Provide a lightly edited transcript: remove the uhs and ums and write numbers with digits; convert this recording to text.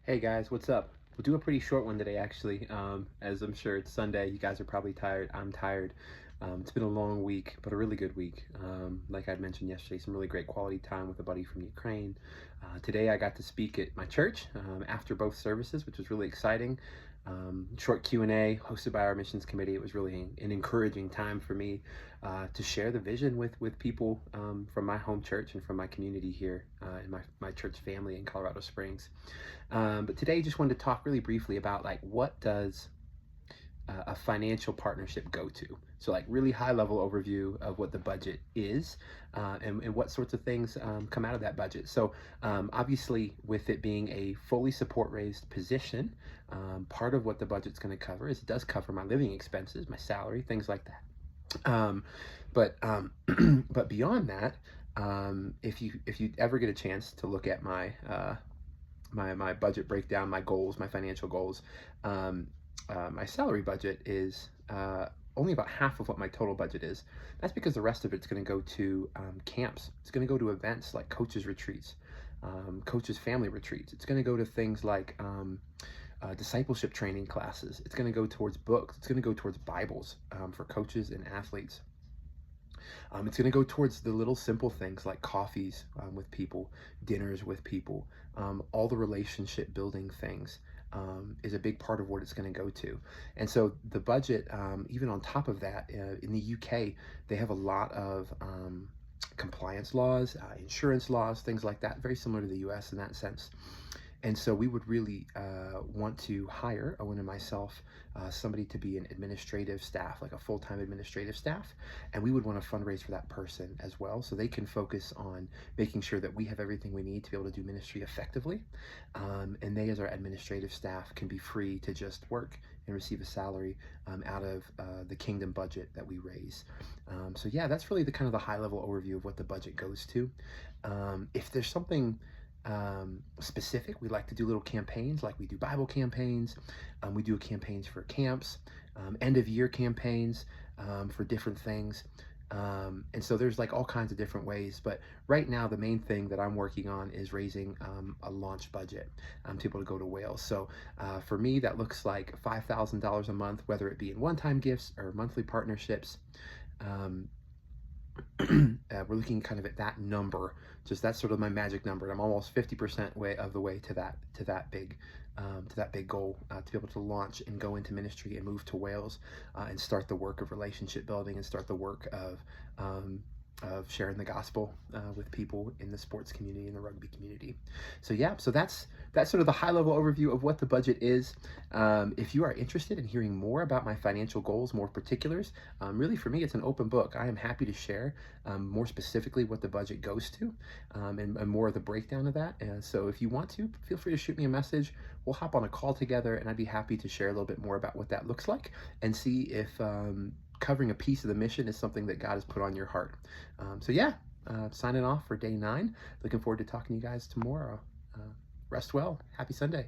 Hey guys, what's up? We'll do a pretty short one today, actually. As I'm sure it's Sunday, you guys are probably tired. I'm tired. It's been a long week, but a really good week. Like I'd mentioned yesterday, some really great quality time with a buddy from Ukraine. Today, I got to speak at my church after both services, which was really exciting. Short Q&A hosted by our missions committee. It was really an encouraging time for me to share the vision with people from my home church and from my community here in my church family in Colorado Springs. But today, just wanted to talk really briefly about like what does a financial partnership go to? So like really high level overview of what the budget is and what sorts of things come out of that budget. So obviously with it being a fully support raised position, part of what the budget's going to cover is it does cover my living expenses, my salary, things like that. But beyond that, if you ever get a chance to look at my budget breakdown, my goals, my financial goals, my salary budget is only about half of what my total budget is. That's because the rest of it's going to go to camps. It's going to go to events like coaches retreats, coaches family retreats. It's going to go to things like discipleship training classes. It's going to go towards books. It's going to go towards Bibles for coaches and athletes. It's going to go towards the little simple things like coffees with people, dinners with people, all the relationship building things is a big part of what it's going to go to. And so the budget, even on top of that, in the UK, they have a lot of compliance laws, insurance laws, things like that, very similar to the US in that sense. And so we would really want to hire, Owen and myself, somebody to be an administrative staff, like a full-time administrative staff. And we would want to fundraise for that person as well, so they can focus on making sure that we have everything we need to be able to do ministry effectively. And they, as our administrative staff, can be free to just work and receive a salary out of the kingdom budget that we raise. So yeah, that's really the kind of the high-level overview of what the budget goes to. If there's something specific, we like to do little campaigns, like we do Bible campaigns, we do campaigns for camps, end of year campaigns for different things. And so there's like all kinds of different ways, but right now the main thing that I'm working on is raising a launch budget to be able to go to Wales. So for me, that looks like $5,000 a month, whether it be in one-time gifts or monthly partnerships. We're looking kind of at that number, just that's sort of my magic number. I'm almost 50% way of the way to that big goal to be able to launch and go into ministry and move to Wales and start the work of relationship building and start the work of sharing the gospel with people in the sports community and the rugby community. So yeah, so that's sort of the high level overview of what the budget is. If you are interested in hearing more about my financial goals, more particulars, really for me it's an open book. I am happy to share more specifically what the budget goes to and more of the breakdown of that. So if you want to, feel free to shoot me a message. We'll hop on a call together and I'd be happy to share a little bit more about what that looks like and see if covering a piece of the mission is something that God has put on your heart. So yeah, signing off for day 9. Looking forward to talking to you guys tomorrow. Rest well. Happy Sunday.